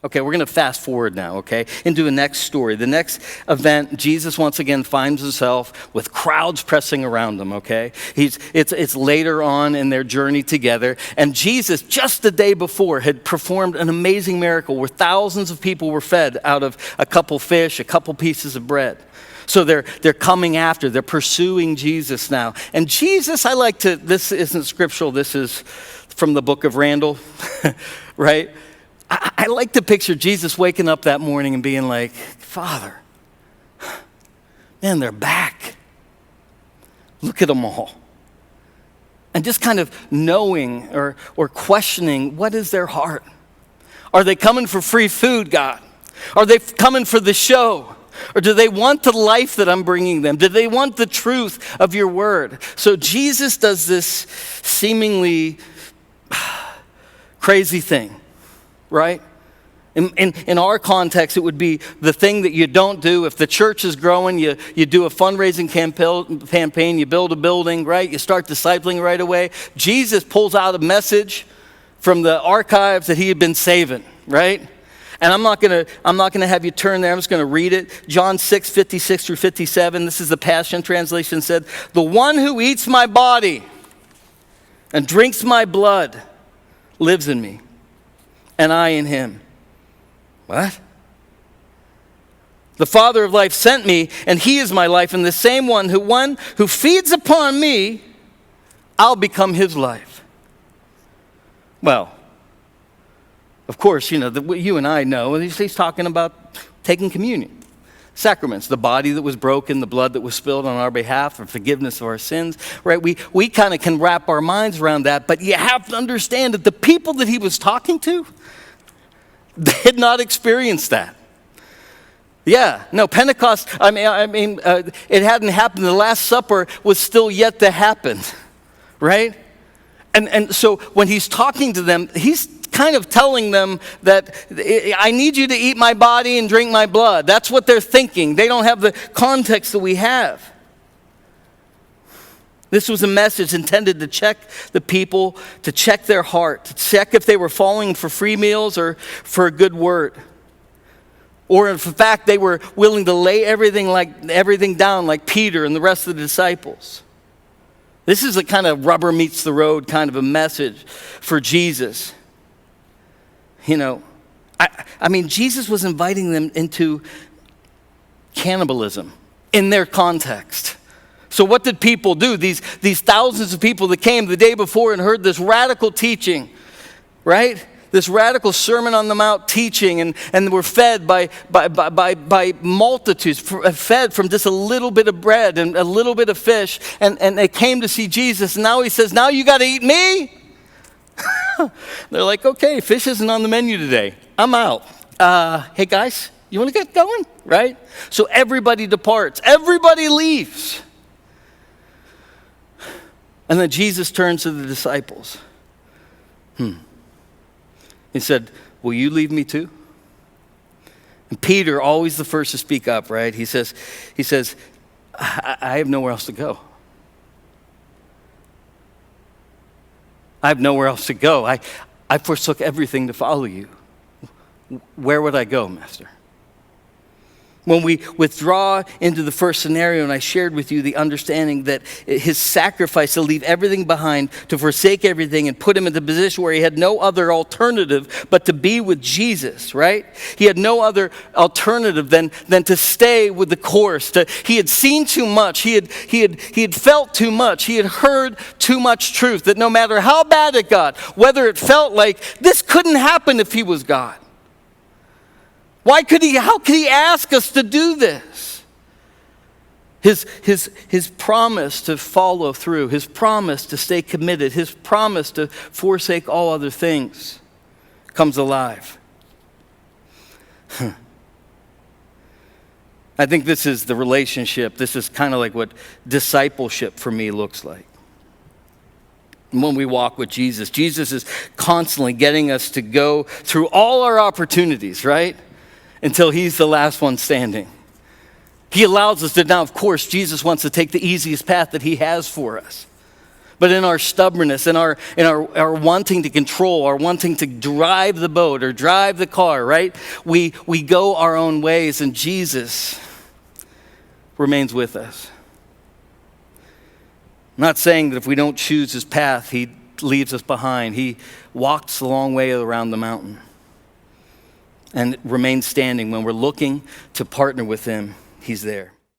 Okay, we're going to fast forward now, okay, into the next story. The next event, Jesus once again finds himself with crowds pressing around him, okay? It's later on in their journey together, and Jesus, just the day before, had performed an amazing miracle where thousands of people were fed out of a couple fish, a couple pieces of bread. So they're coming after, they're pursuing Jesus now. And Jesus, this isn't scriptural, this is from the book of Randall, right? I like to picture Jesus waking up that morning and being like, Father, man, they're back. Look at them all. And just kind of knowing or questioning, what is their heart? Are they coming for free food, God? Are they coming for the show? Or do they want the life that I'm bringing them? Do they want the truth of your word? So Jesus does this seemingly crazy thing. Right? In our context, it would be the thing that you don't do. If the church is growing, you do a fundraising campaign, you build a building, right? You start discipling right away. Jesus pulls out a message from the archives that he had been saving, right? And I'm not gonna have you turn there. I'm just gonna read it. John 6:56 through 57. This is the Passion Translation. Said, "The one who eats my body and drinks my blood lives in me, and I in him." What? "The Father of life sent me, and he is my life, and the same one who feeds upon me, I'll become his life." Well, of course, you and I know, he's talking about taking communion. Sacraments, the body that was broken, the blood that was spilled on our behalf for forgiveness of our sins, right? We kind of can wrap our minds around that, but you have to understand that the people that he was talking to, they had not experienced that. Yeah, no, Pentecost, it hadn't happened. The Last Supper was still yet to happen, right? And so when he's talking to them, he's kind of telling them that I need you to eat my body and drink my blood. That's what they're thinking. They don't have the context that we have. This was a message intended to check the people, to check their heart, to check if they were falling for free meals or for a good word. Or in fact, they were willing to lay everything down like Peter and the rest of the disciples. This is a kind of rubber meets the road kind of a message for Jesus. Jesus was inviting them into cannibalism in their context. So what did people do? These thousands of people that came the day before and heard this radical teaching, right? This radical Sermon on the Mount teaching, and were fed by multitudes, fed from just a little bit of bread and a little bit of fish, and they came to see Jesus. And now he says, now you got to eat me? They're like, okay, fish isn't on the menu today. I'm out. Hey guys, you want to get going? Right? So everybody departs. Everybody leaves. And then Jesus turns to the disciples. He said, will you leave me too? And Peter, always the first to speak up, right? He says, I have nowhere else to go. I have nowhere else to go. I forsook everything to follow you. Where would I go, Master? When we withdraw into the first scenario, and I shared with you the understanding that his sacrifice to leave everything behind, to forsake everything, and put him in the position where he had no other alternative but to be with Jesus, right? He had no other alternative than to stay with the course. He had seen too much. He had felt too much. He had heard too much truth, that no matter how bad it got, whether it felt like this couldn't happen if he was God. How could he ask us to do this? His promise to follow through, his promise to stay committed, his promise to forsake all other things comes alive. I think this is the relationship. This is kind of like what discipleship for me looks like. When we walk with Jesus, Jesus is constantly getting us to go through all our opportunities, right? Until he's the last one standing. He allows us to now, of course, Jesus wants to take the easiest path that he has for us. But in our stubbornness, in our wanting to control, our wanting to drive the boat or drive the car, right? We go our own ways, and Jesus remains with us. I'm not saying that if we don't choose his path, he leaves us behind. He walks the long way around the mountain and remains standing. When we're looking to partner with him, he's there.